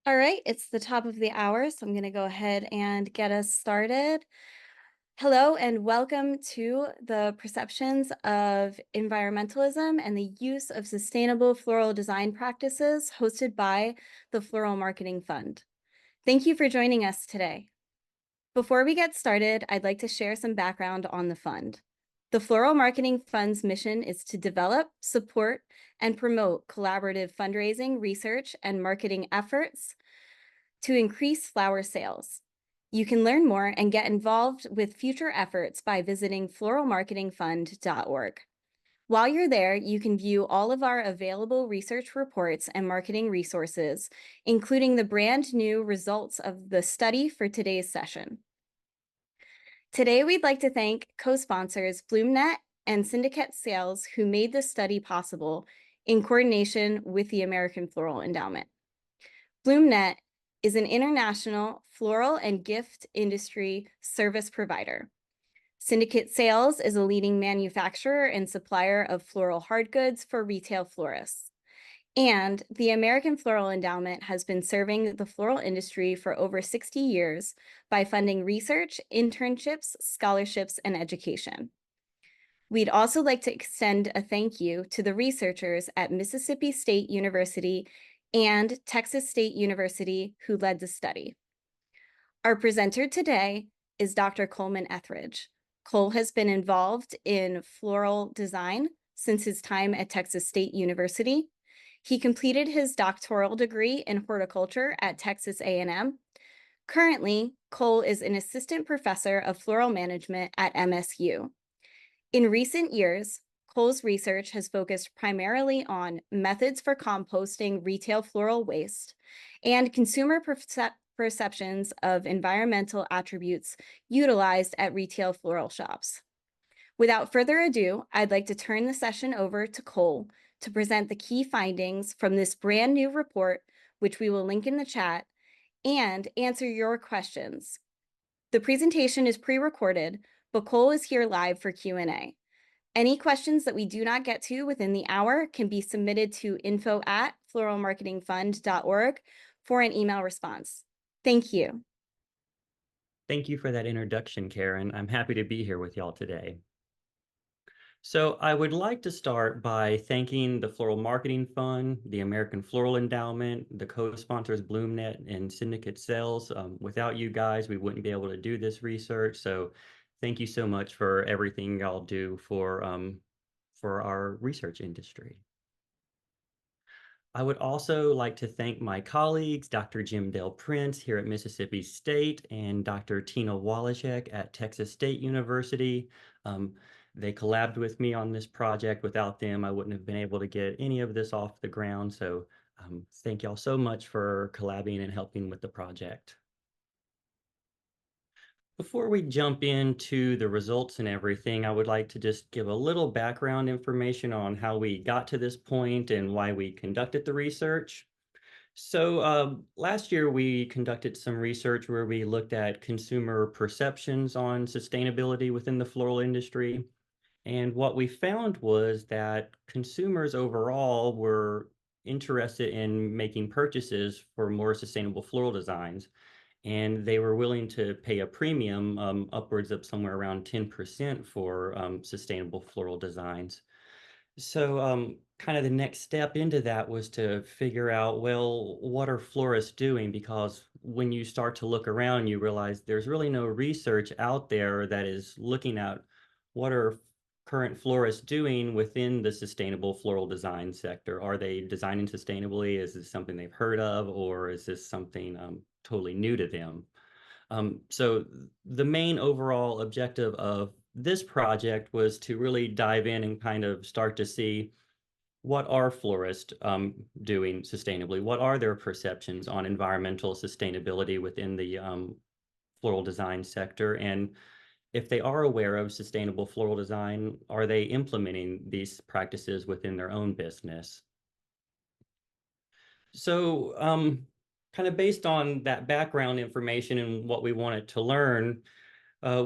All right, it's the top of the hour, so I'm going to go ahead and get us started. Hello, and welcome to the Perceptions of Environmentalism and the Use of Sustainable Floral Design Practices, hosted by the Floral Marketing Fund. Thank you for joining us today. Before we get started, I'd like to share some background on the fund. The Floral Marketing Fund's mission is to develop, support, and promote collaborative fundraising, research, and marketing efforts to increase flower sales. You can learn more and get involved with future efforts by visiting floralmarketingfund.org. While you're there, you can view all of our available research reports and marketing resources, including the brand new results of the study for today's session. Today, we'd like to thank co-sponsors BloomNet and Syndicate Sales, who made this study possible in coordination with the American Floral Endowment. BloomNet is an international floral and gift industry service provider. Syndicate Sales is a leading manufacturer and supplier of floral hard goods for retail florists. And the American Floral Endowment has been serving the floral industry for over 60 years by funding research, internships, scholarships, and education. We'd also like to extend a thank you to the researchers at Mississippi State University and Texas State University who led the study. Our presenter today is Dr. Coleman Etheredge. Cole has been involved in floral design since his time at Texas State University. He completed his doctoral degree in horticulture at Texas A&M. Currently, Cole is an assistant professor of floral management at MSU. In recent years, Cole's research has focused primarily on methods for composting retail floral waste and consumer perceptions of environmental attributes utilized at retail floral shops. Without further ado, I'd like to turn the session over to Cole to present the key findings from this brand new report, which we will link in the chat, and answer your questions. The presentation is pre-recorded, but Cole is here live for Q&A. Any questions that we do not get to within the hour can be submitted to info@floralmarketingfund.org for an email response. Thank you. Thank you for that introduction, Karen. I'm happy to be here with y'all today. So I would like to start by thanking the Floral Marketing Fund, the American Floral Endowment, the co-sponsors BloomNet and Syndicate Sales. Without you guys, we wouldn't be able to do this research. So thank you so much for everything y'all do for our research industry. I would also like to thank my colleagues, Dr. Jim Dale Prince here at Mississippi State and Dr. Tina Wallachek at Texas State University. They collabed with me on this project. Without them, I wouldn't have been able to get any of this off the ground. So thank y'all so much for collabing and helping with the project. Before we jump into the results and everything, I would like to just give a little background information on how we got to this point and why we conducted the research. So last year we conducted some research where we looked at consumer perceptions on sustainability within the floral industry. And what we found was that consumers overall were interested in making purchases for more sustainable floral designs, and they were willing to pay a premium upwards of somewhere around 10% for sustainable floral designs. So kind of the next step into that was to figure out, well, what are florists doing? Because when you start to look around, you realize there's really no research out there that is looking at what are current florists doing within the sustainable floral design sector. Are they designing sustainably? Is this something they've heard of, or is this something totally new to them? So the main overall objective of this project was to really dive in and kind of start to see what are florists doing sustainably? What are their perceptions on environmental sustainability within the floral design sector? And if they are aware of sustainable floral design, are they implementing these practices within their own business? So kind of based on that background information and what we wanted to learn,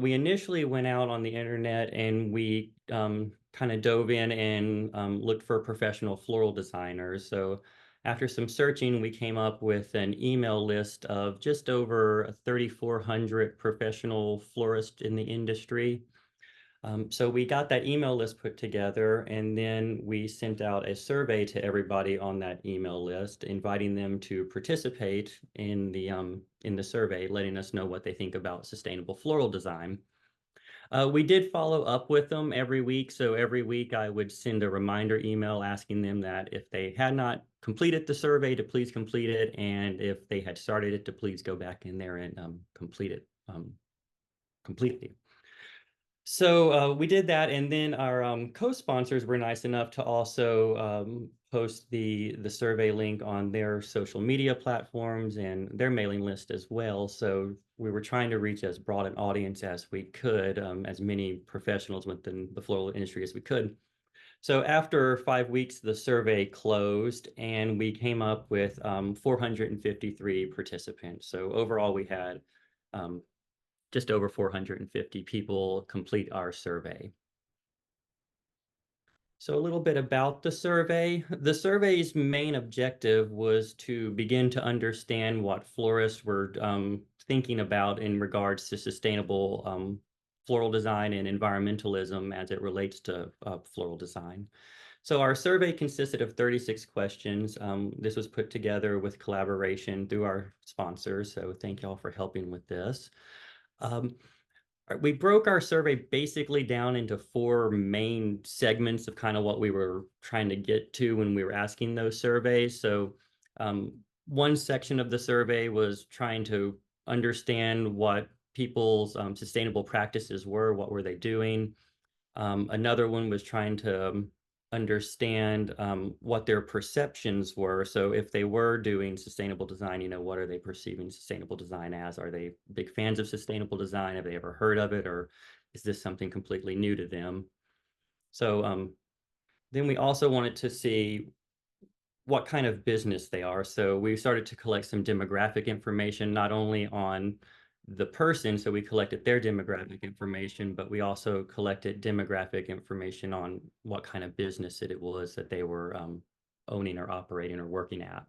we initially went out on the internet and we kind of dove in and looked for professional floral designers. So After some searching, we came up with an email list of just over 3,400 professional florists in the industry. So we got that email list put together, and then we sent out a survey to everybody on that email list, inviting them to participate in the survey, letting us know what they think about sustainable floral design. We did follow up with them every week. So every week I would send a reminder email asking them that if they had not completed the survey to please complete it, and if they had started it to please go back in there and complete it completely. So we did that, and then our co-sponsors were nice enough to also post the survey link on their social media platforms and their mailing list as well. So we were trying to reach as broad an audience as we could, as many professionals within the floral industry as we could. So after 5 weeks, the survey closed, and we came up with 453 participants. So overall, we had just over 450 people complete our survey. So a little bit about the survey. The survey's main objective was to begin to understand what florists were thinking about in regards to sustainable floral design and environmentalism as it relates to floral design. So our survey consisted of 36 questions. This was put together with collaboration through our sponsors, so thank you all for helping with this. Um, we broke our survey basically down into four main segments of kind of what we were trying to get to when we were asking those surveys. So one section of the survey was trying to understand what people's sustainable practices were, what were they doing. Another one was trying to understand what their perceptions were. So if they were doing sustainable design, what are they perceiving sustainable design as? Are they big fans of sustainable design? Have they ever heard of it? Or is this something completely new to them? So then we also wanted to see what kind of business they are. So we started to collect some demographic information, not only on the person, so we collected their demographic information, but we also collected demographic information on what kind of business it was that they were owning or operating or working at.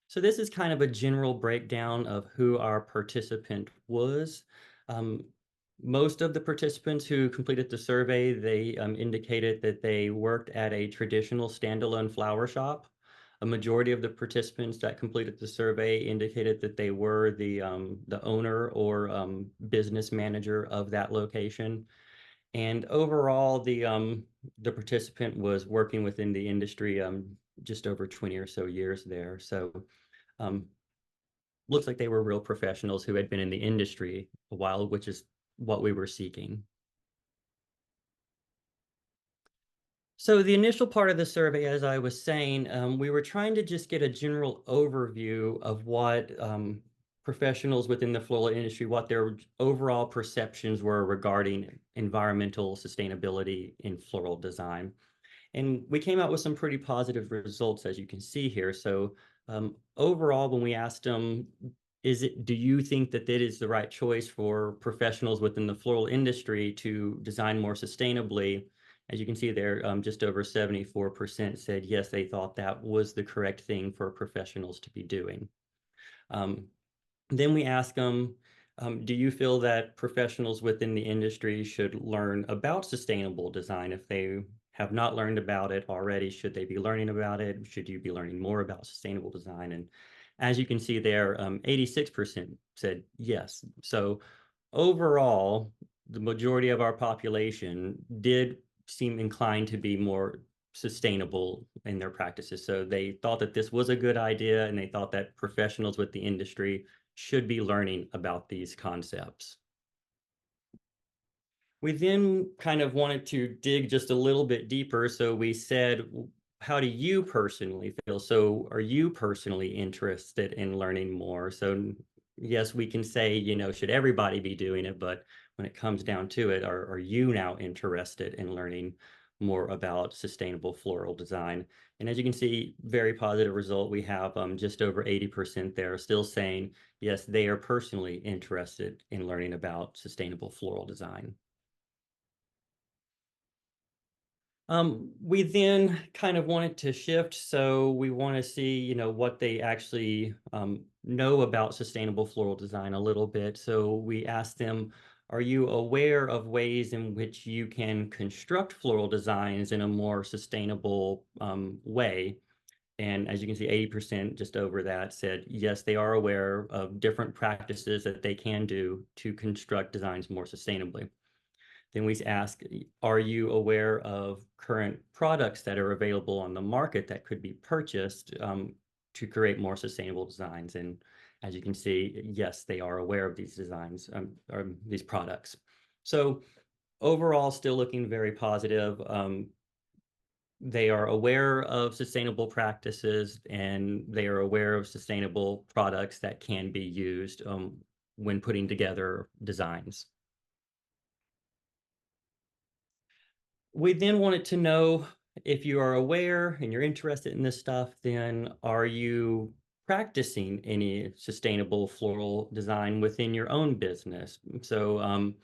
So this is kind of a general breakdown of who our participant was. Um, Most of the participants who completed the survey, they indicated that they worked at a traditional standalone flower shop. A majority of the participants that completed the survey indicated that they were the owner or business manager of that location. And overall, the participant was working within the industry just over 20 or so years there. So um, looks like they were real professionals who had been in the industry a while, which is what we were seeking. So the initial part of the survey, as I was saying, we were trying to just get a general overview of what professionals within the floral industry, what their overall perceptions were regarding environmental sustainability in floral design. And we came out with some pretty positive results, as you can see here. So overall, when we asked them, do you think that it is the right choice for professionals within the floral industry to design more sustainably? As you can see there, just over 74% said yes, they thought that was the correct thing for professionals to be doing. Um, then we ask them, do you feel that professionals within the industry should learn about sustainable design? If they have not learned about it already, should they be learning about it? Should you be learning more about sustainable design? And as you can see there, 86% said yes. So overall, the majority of our population did seem inclined to be more sustainable in their practices. So they thought that this was a good idea, and they thought that professionals with the industry should be learning about these concepts. We then kind of wanted to dig just a little bit deeper. So we said, how do you personally feel? So are you personally interested in learning more? So yes, we can say, should everybody be doing it? But when it comes down to it, are you now interested in learning more about sustainable floral design? And as you can see, very positive result. We have just over 80% there still saying, yes, they are personally interested in learning about sustainable floral design. We then kind of wanted to shift, so we want to see, what they actually know about sustainable floral design a little bit. So we asked them, are you aware of ways in which you can construct floral designs in a more sustainable way? And as you can see, 80%, just over that, said yes, they are aware of different practices that they can do to construct designs more sustainably. Then we ask, are you aware of current products that are available on the market that could be purchased to create more sustainable designs? And as you can see, yes, they are aware of these designs or these products. So overall, still looking very positive. They are aware of sustainable practices and they are aware of sustainable products that can be used when putting together designs. We then wanted to know, if you are aware and you're interested in this stuff, then are you practicing any sustainable floral design within your own business? So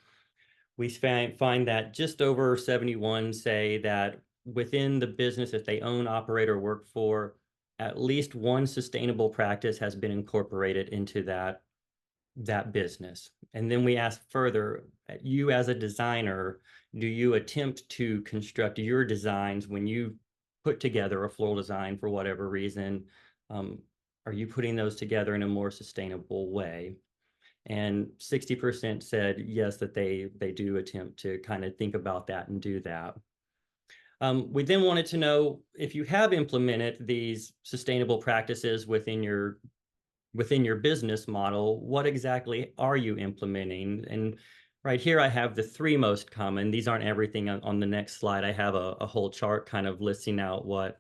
we find that just over 71 say that within the business that they own, operate, or work for, at least one sustainable practice has been incorporated into that business. And then we ask further, you as a designer, do you attempt to construct your designs when you put together a floral design for whatever reason? Um, are you putting those together in a more sustainable way? And 60% said yes, that they do attempt to kind of think about that and do that. We then wanted to know, if you have implemented these sustainable practices within your business model, what exactly are you implementing? And right here, I have the three most common. These aren't everything on the next slide. I have a whole chart kind of listing out what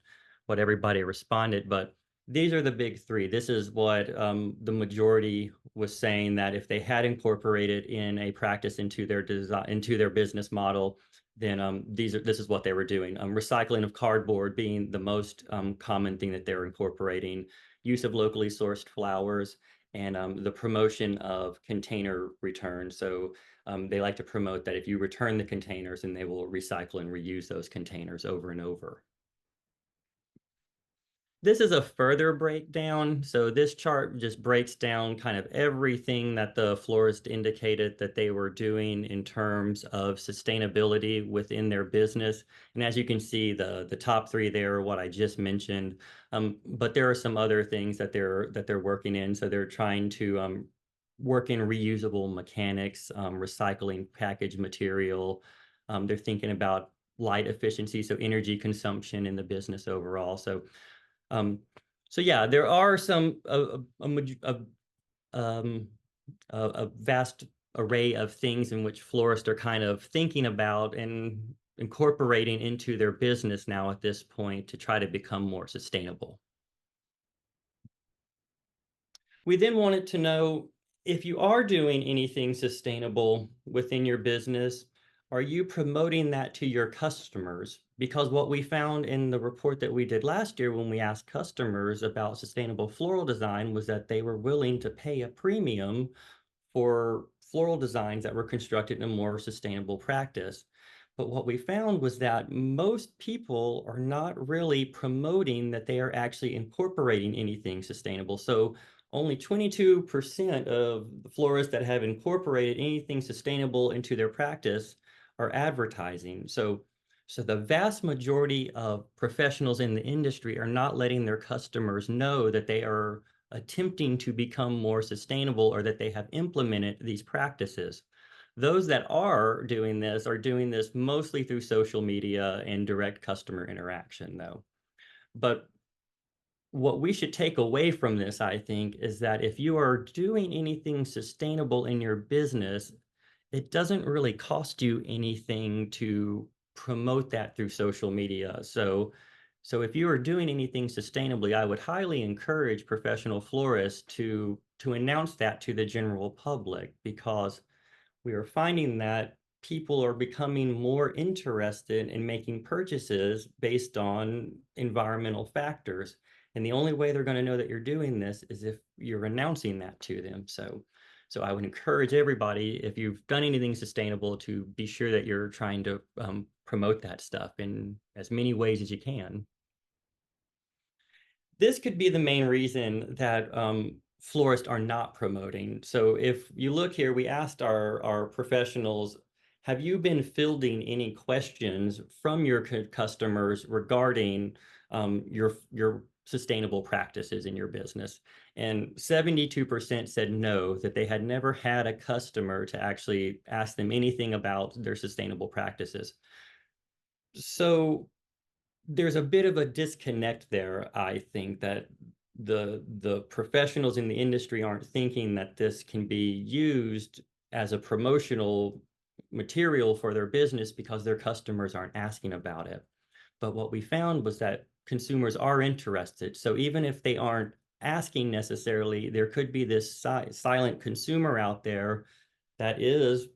everybody responded, but these are the big three. This is what the majority was saying, that if they had incorporated in a practice into their design, into their business model, then this is what they were doing. Recycling of cardboard being the most common thing that they're incorporating, use of locally sourced flowers, and the promotion of container return. So they like to promote that if you return the containers, and they will recycle and reuse those containers over and over. This is a further breakdown. So this chart just breaks down kind of everything that the florist indicated that they were doing in terms of sustainability within their business. And as you can see, the top three there are what I just mentioned. But there are some other things that they're working in. So they're trying to work in reusable mechanics, recycling package material. They're thinking about light efficiency, so energy consumption in the business overall. Um, so yeah, there are some um, a vast array of things in which florists are kind of thinking about and incorporating into their business now at this point to try to become more sustainable. We then wanted to know, if you are doing anything sustainable within your business, are you promoting that to your customers? Because what we found in the report that we did last year when we asked customers about sustainable floral design was that they were willing to pay a premium for floral designs that were constructed in a more sustainable practice. But what we found was that most people are not really promoting that they are actually incorporating anything sustainable. So only 22% of the florists that have incorporated anything sustainable into their practice are advertising. So the vast majority of professionals in the industry are not letting their customers know that they are attempting to become more sustainable or that they have implemented these practices. Those that are doing this mostly through social media and direct customer interaction, though. But what we should take away from this, I think, is that if you are doing anything sustainable in your business, it doesn't really cost you anything to promote that through social media. So if you are doing anything sustainably, I would highly encourage professional florists to announce that to the general public, because we are finding that people are becoming more interested in making purchases based on environmental factors. And the only way they're going to know that you're doing this is if you're announcing that to them. So I would encourage everybody, if you've done anything sustainable, to be sure that you're trying to promote that stuff in as many ways as you can. This could be the main reason that florists are not promoting. So if you look here, we asked our professionals, have you been fielding any questions from your customers regarding your sustainable practices in your business? And 72% said no, that they had never had a customer to actually ask them anything about their sustainable practices. So there's a bit of a disconnect there, I think, that the professionals in the industry aren't thinking that this can be used as a promotional material for their business because their customers aren't asking about it. But what we found was that consumers are interested. So even if they aren't asking necessarily, there could be this silent consumer out there that is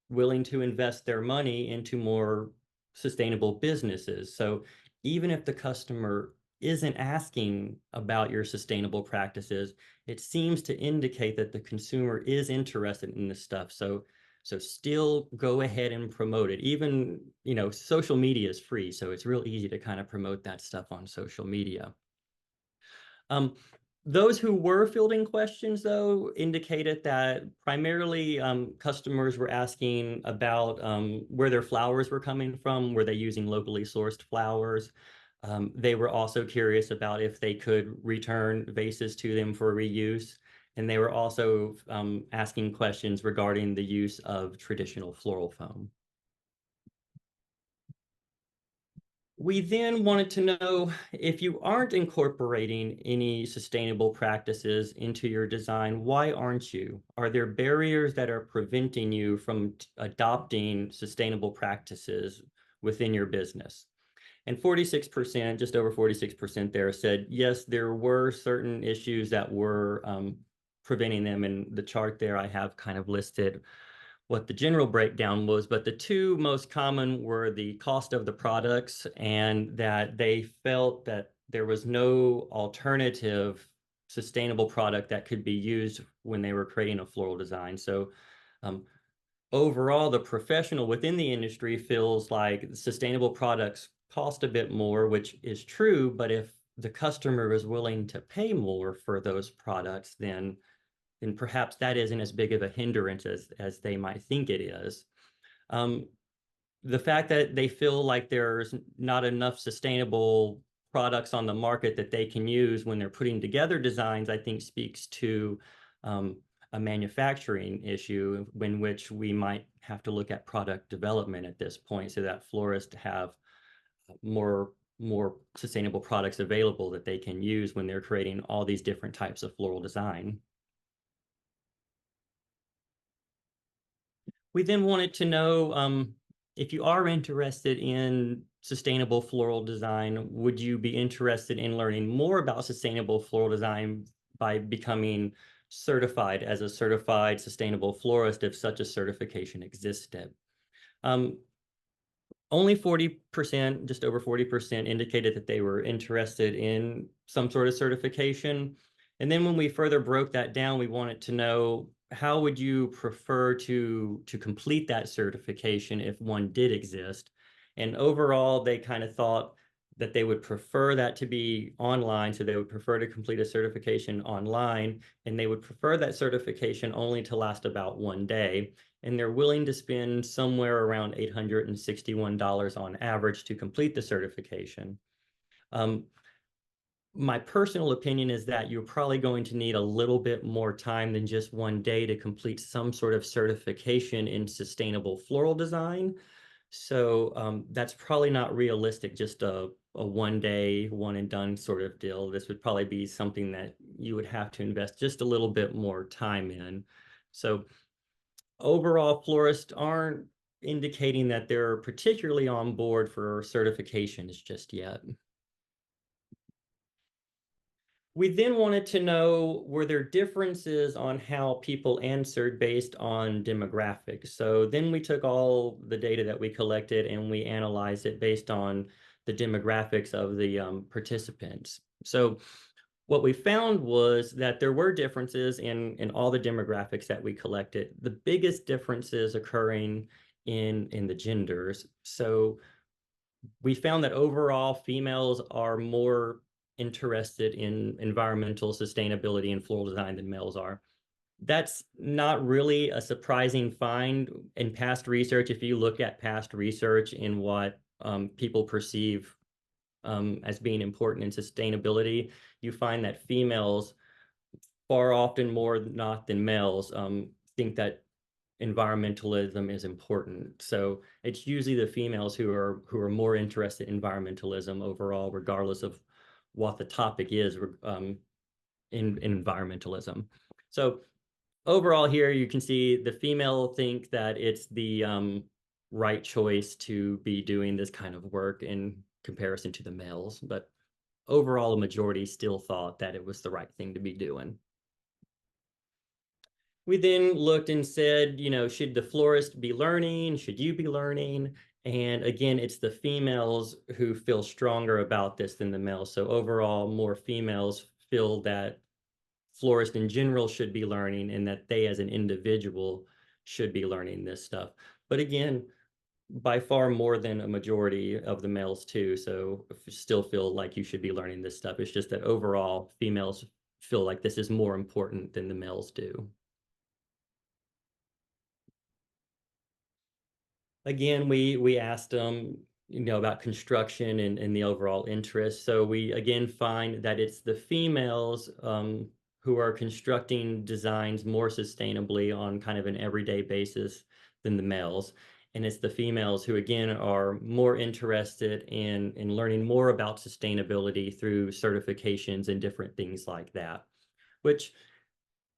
willing to invest their money into more sustainable businesses. So even if the customer isn't asking about your sustainable practices, it seems to indicate that the consumer is interested in this stuff. So still go ahead and promote it. Even, social media is free, so it's real easy to kind of promote that stuff on social media. Um, those who were fielding questions, though, indicated that primarily customers were asking about where their flowers were coming from. Were they using locally sourced flowers? They were also curious about if they could return vases to them for reuse. And they were also asking questions regarding the use of traditional floral foam. We then wanted to know, if you aren't incorporating any sustainable practices into your design, why aren't you? Are there barriers that are preventing you from adopting sustainable practices within your business? And 46%, just over 46% there, said yes, there were certain issues that were preventing them. In the chart there, I have kind of listed what the general breakdown was, but the two most common were the cost of the products, and that they felt that there was no alternative sustainable product that could be used when they were creating a floral design. So um, overall, the professional within the industry feels like sustainable products cost a bit more, which is true, but if the customer is willing to pay more for those products, then perhaps that isn't as big of a hindrance as they might think it is. Um, the fact that they feel like there's not enough sustainable products on the market that they can use when they're putting together designs, I think speaks to a manufacturing issue in which we might have to look at product development at this point so that florists have more sustainable products available that they can use when they're creating all these different types of floral design. We then wanted to know, if you are interested in sustainable floral design, would you be interested in learning more about sustainable floral design by becoming certified as a certified sustainable florist if such a certification existed? Um, Only 40%, just over 40%, indicated that they were interested in some sort of certification. And then when we further broke that down, we wanted to know, how would you prefer to complete that certification if one did exist? And overall, they kind of thought that they would prefer that to be online. So they would prefer to complete a certification online, and they would prefer that certification only to last about 1 day, and they're willing to spend somewhere around $861 on average to complete the certification. Um, my personal opinion is that you're probably going to need a little bit more time than just 1 day to complete some sort of certification in sustainable floral design. So that's probably not realistic, just a 1 day, one and done sort of deal. This would probably be something that you would have to invest just a little bit more time in. So overall, florists aren't indicating that they're particularly on board for certifications just yet. We then wanted to know, were there differences on how people answered based on demographics? So then we took all the data that we collected and we analyzed it based on the demographics of the participants. So what we found was that there were differences in all the demographics that we collected. The biggest differences occurring in the genders. So we found that overall females are more interested in environmental sustainability and floral design than males are. That's not really a surprising find in past research. If you look at past research in what people perceive as being important in sustainability, you find that females far often more not than males think that environmentalism is important. So it's usually the females who are more interested in environmentalism overall, regardless of what the topic is in environmentalism. So overall here, you can see the female think that it's the right choice to be doing this kind of work in comparison to the males, but overall, a majority still thought that it was the right thing to be doing. We then looked and said, should the florist be learning? Should you be learning? And again, it's the females who feel stronger about this than the males. So overall, more females feel that florists in general should be learning and that they as an individual should be learning this stuff. But again, by far more than a majority of the males too. So still feel like you should be learning this stuff. It's just that overall females feel like this is more important than the males do. Again, we asked them, about construction and the overall interest. So we again find that it's the females who are constructing designs more sustainably on kind of an everyday basis than the males. And it's the females who again are more interested in learning more about sustainability through certifications and different things like that, which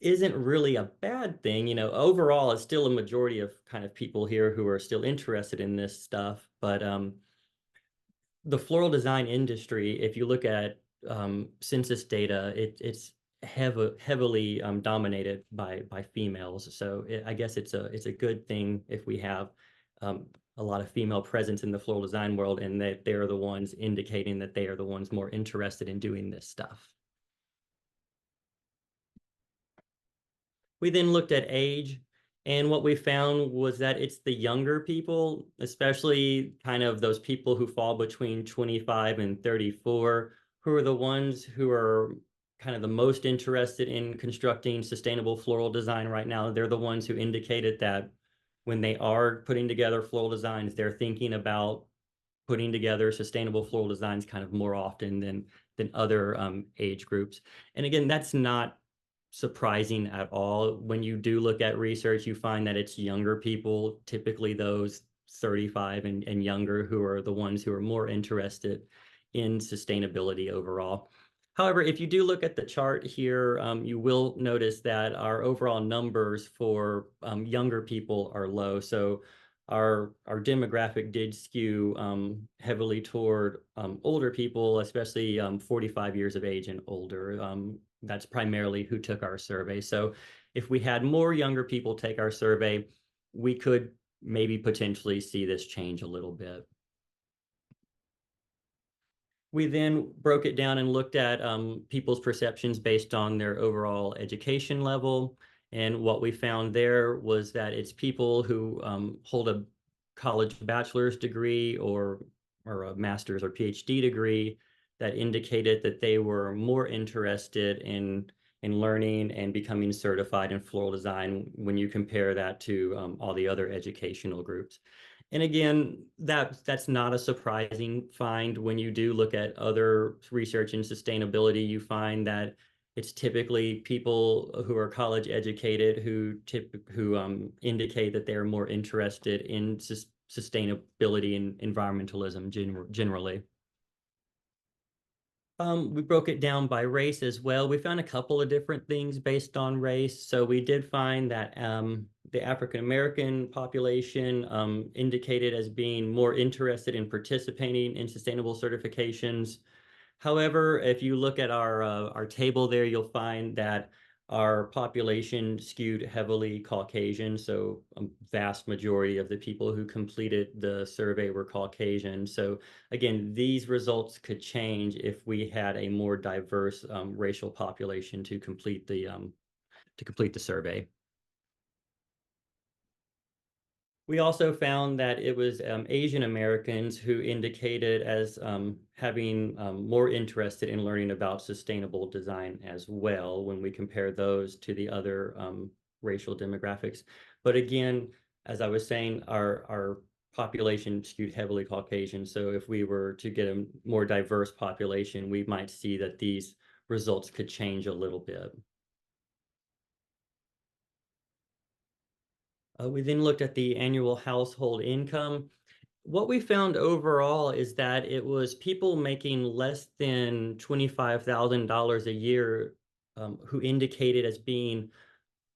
isn't really a bad thing. Overall, it's still a majority of kind of people here who are still interested in this stuff. But the floral design industry, if you look at census data, it's heavily dominated by females. So I guess it's a good thing if we have a lot of female presence in the floral design world, and that they're the ones indicating that they are the ones more interested in doing this stuff. We then looked at age, and what we found was that it's the younger people, especially kind of those people who fall between 25 and 34, who are the ones who are kind of the most interested in constructing sustainable floral design right now. They're the ones who indicated that when they are putting together floral designs, they're thinking about putting together sustainable floral designs kind of more often than other age groups. And again, that's not surprising at all. When you do look at research, you find that it's younger people, typically those 35 and younger, who are the ones who are more interested in sustainability overall. However, if you do look at the chart here, you will notice that our overall numbers for younger people are low. So our demographic did skew heavily toward older people, especially 45 years of age and older. That's primarily who took our survey. So if we had more younger people take our survey, we could maybe potentially see this change a little bit. We then broke it down and looked at people's perceptions based on their overall education level. And what we found there was that it's people who hold a college bachelor's degree or a master's or PhD degree that indicated that they were more interested in learning and becoming certified in floral design when you compare that to all the other educational groups. And again, that's not a surprising find. When you do look at other research in sustainability, you find that it's typically people who are college educated who indicate that they're more interested in sustainability and environmentalism generally. We broke it down by race as well. We found a couple of different things based on race. So we did find that the African American population indicated as being more interested in participating in sustainable certifications. However, if you look at our table there, you'll find that our population skewed heavily Caucasian, so a vast majority of the people who completed the survey were Caucasian. So again, these results could change if we had a more diverse racial population to complete the survey. We also found that it was Asian Americans who indicated as having more interested in learning about sustainable design as well when we compare those to the other racial demographics. But again, as I was saying, our population skewed heavily Caucasian. So if we were to get a more diverse population, we might see that these results could change a little bit. We then looked at the annual household income. What we found overall is that it was people making less than $25,000 a year who indicated as being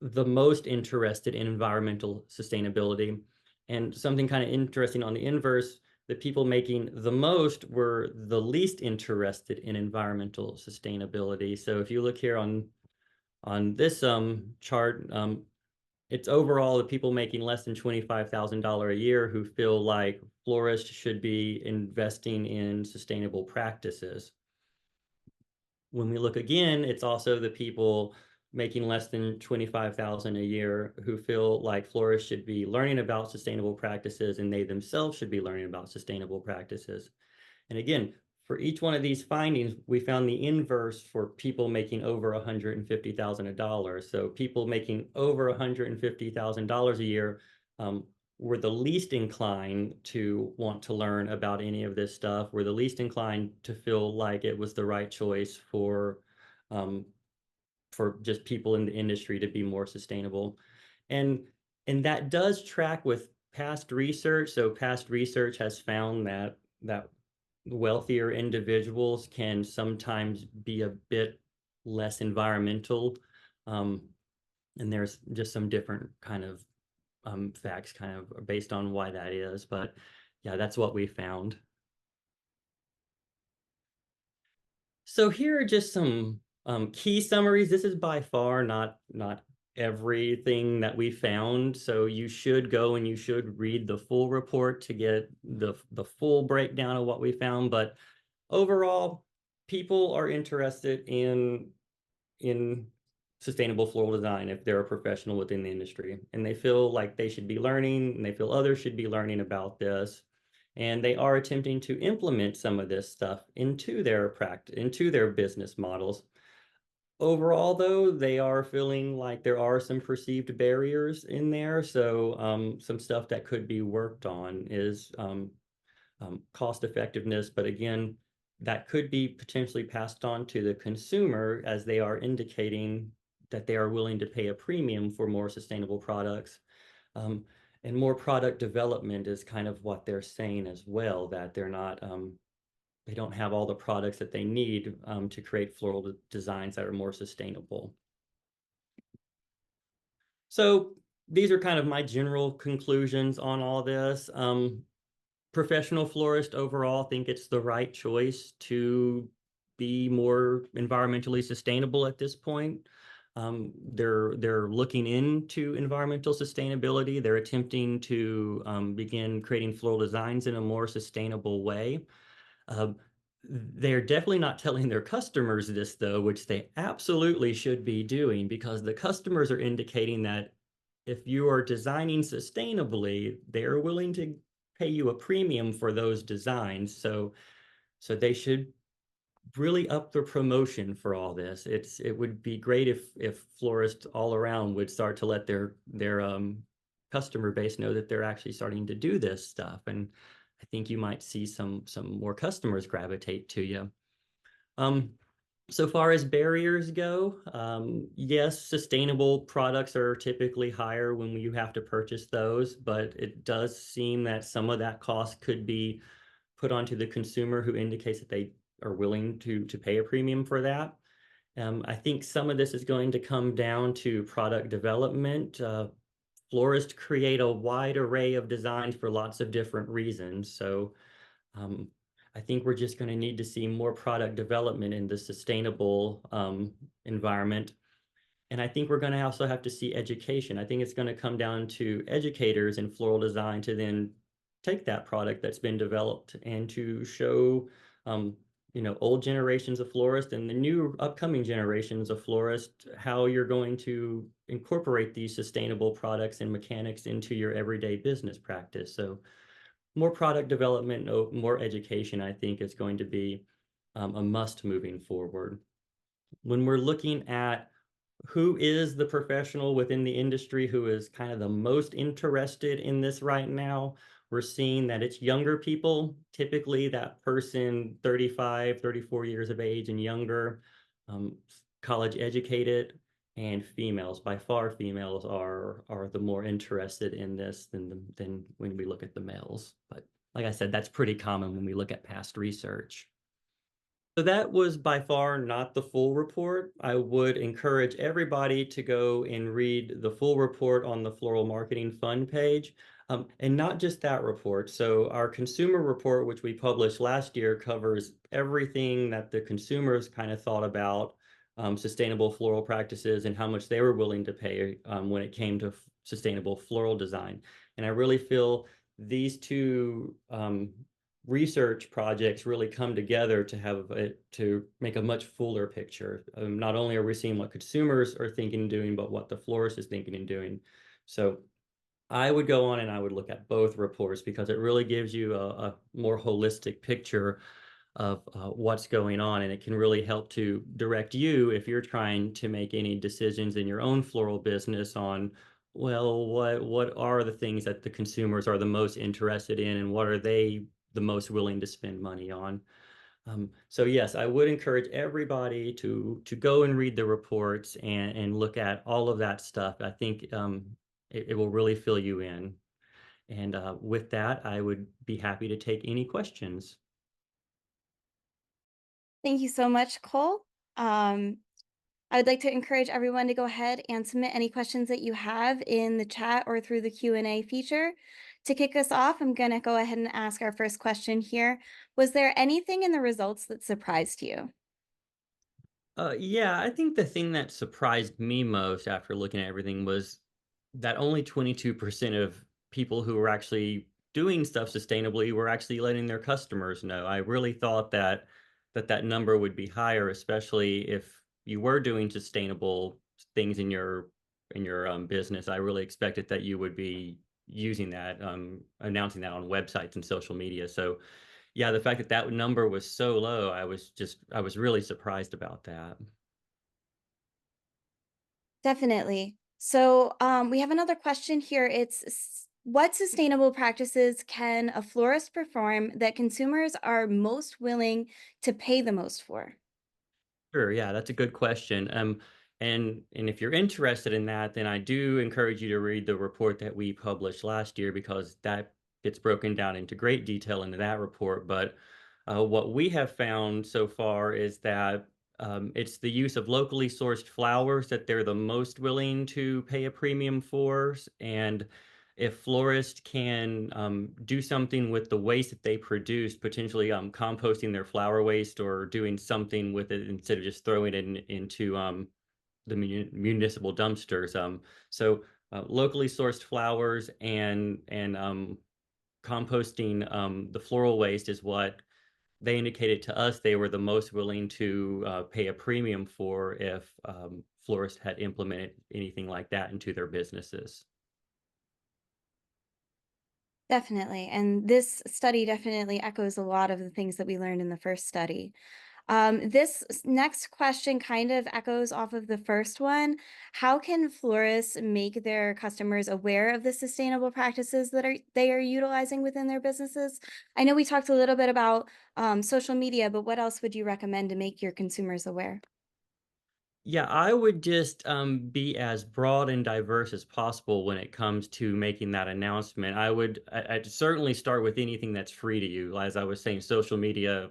the most interested in environmental sustainability. And something kind of interesting on the inverse, the people making the most were the least interested in environmental sustainability. So if you look here on this chart, it's overall the people making less than $25,000 a year who feel like florists should be investing in sustainable practices. When we look again, it's also the people making less than 25,000 a year who feel like florists should be learning about sustainable practices and they themselves should be learning about sustainable practices. And again, for each one of these findings, we found the inverse for people making over $150,000. So people making over $150,000 a year were the least inclined to want to learn about any of this stuff, were the least inclined to feel like it was the right choice um, for just people in the industry to be more sustainable. And and that does track with past research. So past research has found that wealthier individuals can sometimes be a bit less environmental. Um, and there's just some different kind of facts kind of based on why that is. But yeah, that's what we found. So here are just some key summaries. This is by far not everything that we found. So you should go and you should read the full report to get the full breakdown of what we found. But overall, people are interested in sustainable floral design if they're a professional within the industry, and they feel like they should be learning, and they feel others should be learning about this, and they are attempting to implement some of this stuff into their practice, into their business models. Overall, though, they are feeling like there are some perceived barriers in there. So some stuff that could be worked on is cost effectiveness, but again, that could be potentially passed on to the consumer as they are indicating that they are willing to pay a premium for more sustainable products. Um, and more product development is kind of what they're saying as well, that they don't have all the products that they need to create floral designs that are more sustainable. So these are kind of my general conclusions on all this. Professional florists overall think it's the right choice to be more environmentally sustainable at this point. They're looking into environmental sustainability. They're attempting to begin creating floral designs in a more sustainable way. Um, they're definitely not telling their customers this, though, which they absolutely should be doing, because the customers are indicating that if you are designing sustainably, they're willing to pay you a premium for those designs. So they should really up their promotion for all this. It would be great if florists all around would start to let their customer base know that they're actually starting to do this stuff. And I think you might see some more customers gravitate to you. Um, so far as barriers go, yes, sustainable products are typically higher when you have to purchase those, but it does seem that some of that cost could be put onto the consumer who indicates that they are willing to pay a premium for that. I think some of this is going to come down to product development. Florists create a wide array of designs for lots of different reasons. So um, I think we're just going to need to see more product development in the sustainable environment. And I think we're going to also have to see education. I think it's going to come down to educators in floral design to then take that product that's been developed and to show, um, old generations of florists and the new upcoming generations of florists how you're going to incorporate these sustainable products and mechanics into your everyday business practice. So more product development, more education, I think, is going to be a must moving forward. When we're looking at who is the professional within the industry who is kind of the most interested in this right now, we're seeing that it's younger people, typically that person 35, 34 years of age and younger, um, college educated, and females. By far, females are the more interested in this than when we look at the males. But like I said, that's pretty common when we look at past research. So that was by far not the full report. I would encourage everybody to go and read the full report on the Floral Marketing Fund page. And not just that report. So our consumer report, which we published last year, covers everything that the consumers kind of thought about sustainable floral practices and how much they were willing to pay when it came to sustainable floral design. And I really feel these two research projects really come together to have it to make a much fuller picture. Not only are we seeing what consumers are thinking and doing, but what the florist is thinking and doing. So I would go on and I would look at both reports because it really gives you a more holistic picture of what's going on, and it can really help to direct you if you're trying to make any decisions in your own floral business on, well, what are the things that the consumers are the most interested in, and what are they the most willing to spend money on. So yes, I would encourage everybody to go and read the reports and look at all of that stuff. I think it will really fill you in. And with that, I would be happy to take any questions. Thank you so much, Cole. I would like to encourage everyone to go ahead and submit any questions that you have in the chat or through the Q&A feature. To kick us off, I'm going to go ahead and ask our first question here. Was there anything in the results that surprised you? Yeah, I think the thing that surprised me most after looking at everything was that only 22% of people who were actually doing stuff sustainably were actually letting their customers know. I really thought that number would be higher, especially if you were doing sustainable things in your business. I really expected that you would be using that, announcing that on websites and social media. So yeah, the fact that that number was so low, I was really surprised about that. Definitely. So we have another question here. What sustainable practices can a florist perform that consumers are most willing to pay the most for? Sure, yeah, that's a good question. And if you're interested in that, then I do encourage you to read the report that we published last year because that gets broken down into great detail into that report. But what we have found so far is that it's the use of locally sourced flowers that they're the most willing to pay a premium for. And if florists can do something with the waste that they produce, potentially composting their flower waste or doing something with it instead of just throwing it into the municipal dumpsters. So locally sourced flowers and composting the floral waste is what they indicated to us they were the most willing to pay a premium for if florists had implemented anything like that into their businesses. Definitely. And this study definitely echoes a lot of the things that we learned in the first study. Next question kind of echoes off of the first one. How can florists make their customers aware of the sustainable practices that they are utilizing within their businesses? I know we talked a little bit about social media, but what else would you recommend to make your consumers aware? Yeah, I would just be as broad and diverse as possible when it comes to making that announcement. I'd certainly start with anything that's free to you. As I was saying, social media,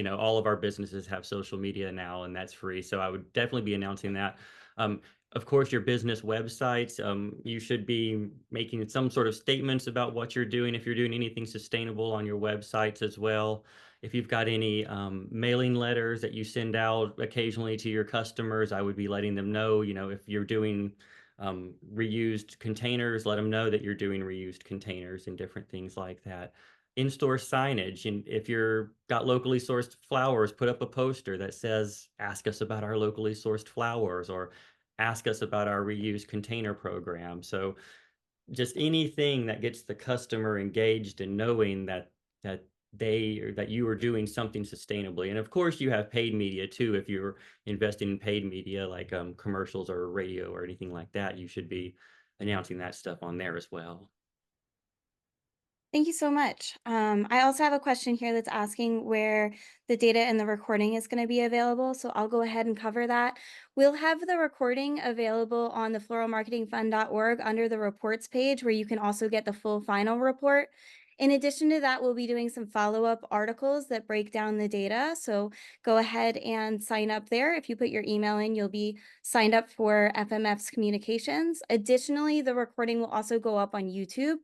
all of our businesses have social media now, and that's free. So I would definitely be announcing that. Um, of course, your business websites, you should be making some sort of statements about what you're doing if you're doing anything sustainable on your websites as well. if you've got any mailing letters that you send out occasionally to your customers, I would be letting them know, if you're doing reused containers, let them know that you're doing reused containers and different things like that. In-store signage, and if you're got locally sourced flowers, put up a poster that says, ask us about our locally sourced flowers, or ask us about our reused container program. So just anything that gets the customer engaged and knowing that they or that you are doing something sustainably. And of course you have paid media too. If you're investing in paid media like commercials or radio or anything like that, you should be announcing that stuff on there as well. Thank you so much. I also have a question here that's asking where the data and the recording is going to be available. So I'll go ahead and cover that. We'll have the recording available on the floralmarketingfund.org under the reports page, where you can also get the full final report. In addition to that, we'll be doing some follow-up articles that break down the data. So go ahead and sign up there. If you put your email in, you'll be signed up for FMF's communications. Additionally, the recording will also go up on YouTube,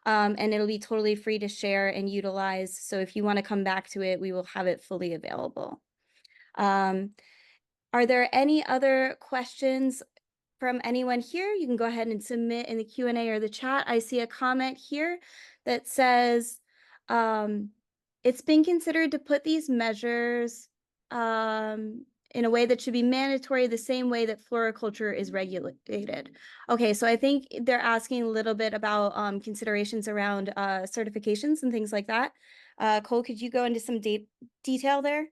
and it'll be totally free to share and utilize. So if you want to come back to it, we will have it fully available. Um, are there any other questions from anyone here? You can go ahead and submit in the Q&A or the chat. I see a comment here that says, um, it's been considered to put these measures in a way that should be mandatory, the same way that floriculture is regulated. Okay, so I think they're asking a little bit about considerations around certifications and things like that. Cole, could you go into some detail there?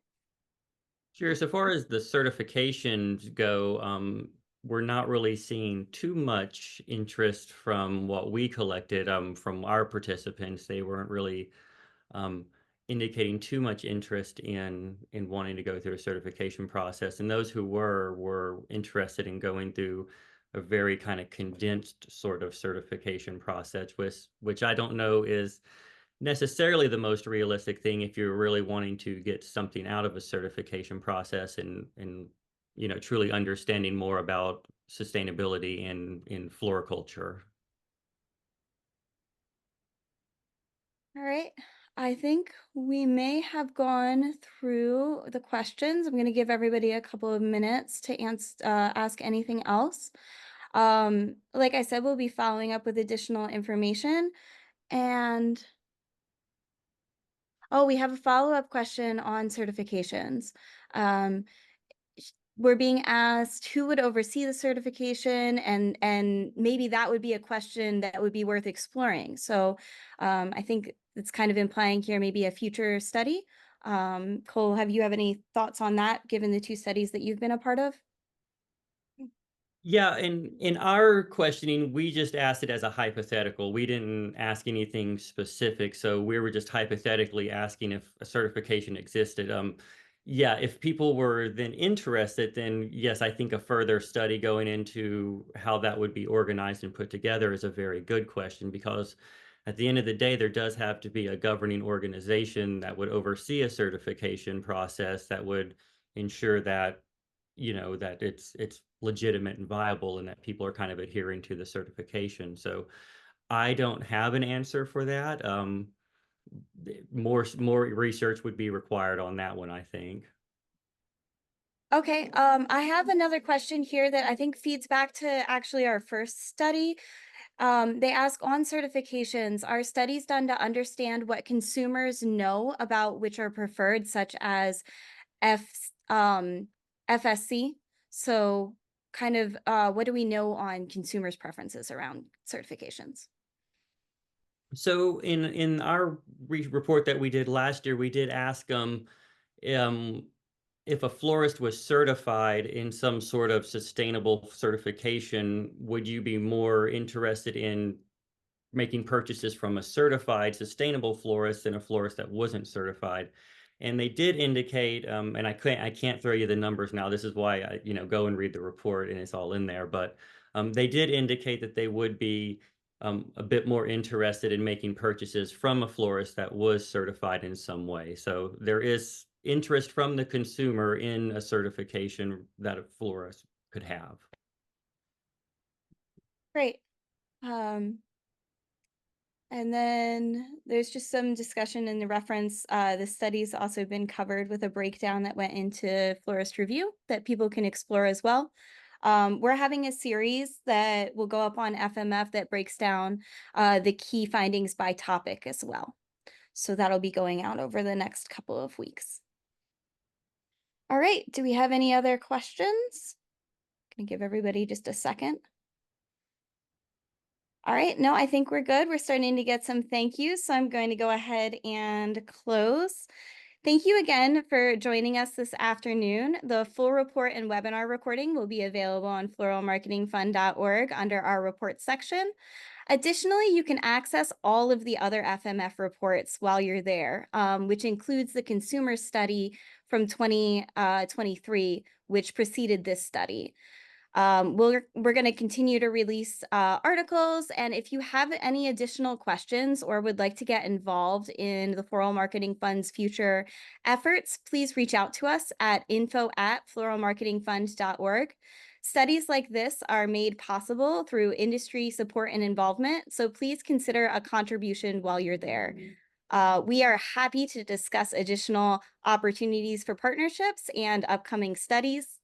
Sure. So far as the certifications go, we're not really seeing too much interest from what we collected from our participants. They weren't really um, indicating too much interest in wanting to go through a certification process. And those who were interested in going through a very kind of condensed sort of certification process, which I don't know is necessarily the most realistic thing if you're really wanting to get something out of a certification process and truly understanding more about sustainability in floriculture. All right. I think we may have gone through the questions. I'm going to give everybody a couple of minutes to ask anything else. Like I said, we'll be following up with additional information. And oh, we have a follow-up question on certifications. Um, we're being asked who would oversee the certification, and maybe that would be a question that would be worth exploring. So I think it's kind of implying here maybe a future study. Cole, have any thoughts on that, given the two studies that you've been a part of? Yeah, in our questioning, we just asked it as a hypothetical. We didn't ask anything specific, so we were just hypothetically asking if a certification existed. Yeah, if people were then interested, then yes, I think a further study going into how that would be organized and put together is a very good question, because at the end of the day, there does have to be a governing organization that would oversee a certification process that would ensure that that it's legitimate and viable and that people are kind of adhering to the certification. So I don't have an answer for that. More research would be required on that one, I think. Okay, I have another question here that I think feeds back to actually our first study. They ask on certifications, are studies done to understand what consumers know about which are preferred, such as F FSC? So kind of what do we know on consumers' preferences around certifications? So in our report that we did last year, we did ask um, if a florist was certified in some sort of sustainable certification, would you be more interested in making purchases from a certified sustainable florist than a florist that wasn't certified? And they did indicate, and I can't throw you the numbers now. This is why I, go and read the report and it's all in there. But they did indicate that they would be a bit more interested in making purchases from a florist that was certified in some way. So there is interest from the consumer in a certification that a florist could have. Great. Um, And then there's just some discussion in the reference. The study's also been covered with a breakdown that went into Florist Review that people can explore as well. We're having a series that will go up on FMF that breaks down the key findings by topic as well. So that'll be going out over the next couple of weeks. All right, do we have any other questions? Can I give everybody just a second? All right, no, I think we're good. We're starting to get some thank yous, so I'm going to go ahead and close. Thank you again for joining us this afternoon. The full report and webinar recording will be available on floralmarketingfund.org under our reports section. Additionally, you can access all of the other FMF reports while you're there, which includes the consumer study from 2023, which preceded this study. We're going to continue to release articles, and if you have any additional questions or would like to get involved in the Floral Marketing Fund's future efforts, please reach out to us at info@floralmarketingfund.org. Studies like this are made possible through industry support and involvement, so please consider a contribution while you're there. We are happy to discuss additional opportunities for partnerships and upcoming studies.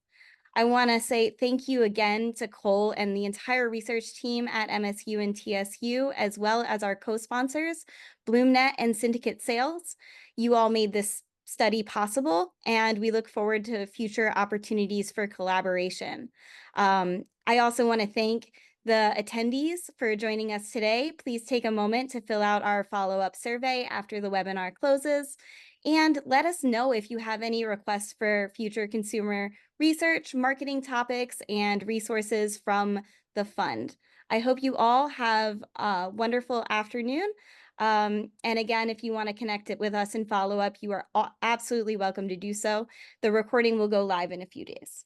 I want to say thank you again to Cole and the entire research team at MSU and TSU, as well as our co-sponsors, BloomNet and Syndicate Sales. You all made this study possible, and we look forward to future opportunities for collaboration. I also want to thank the attendees for joining us today. Please take a moment to fill out our follow-up survey after the webinar closes, and let us know if you have any requests for future consumer research, marketing topics, and resources from the fund. I hope you all have a wonderful afternoon. And again, if you want to connect it with us and follow up, you are absolutely welcome to do so. The recording will go live in a few days.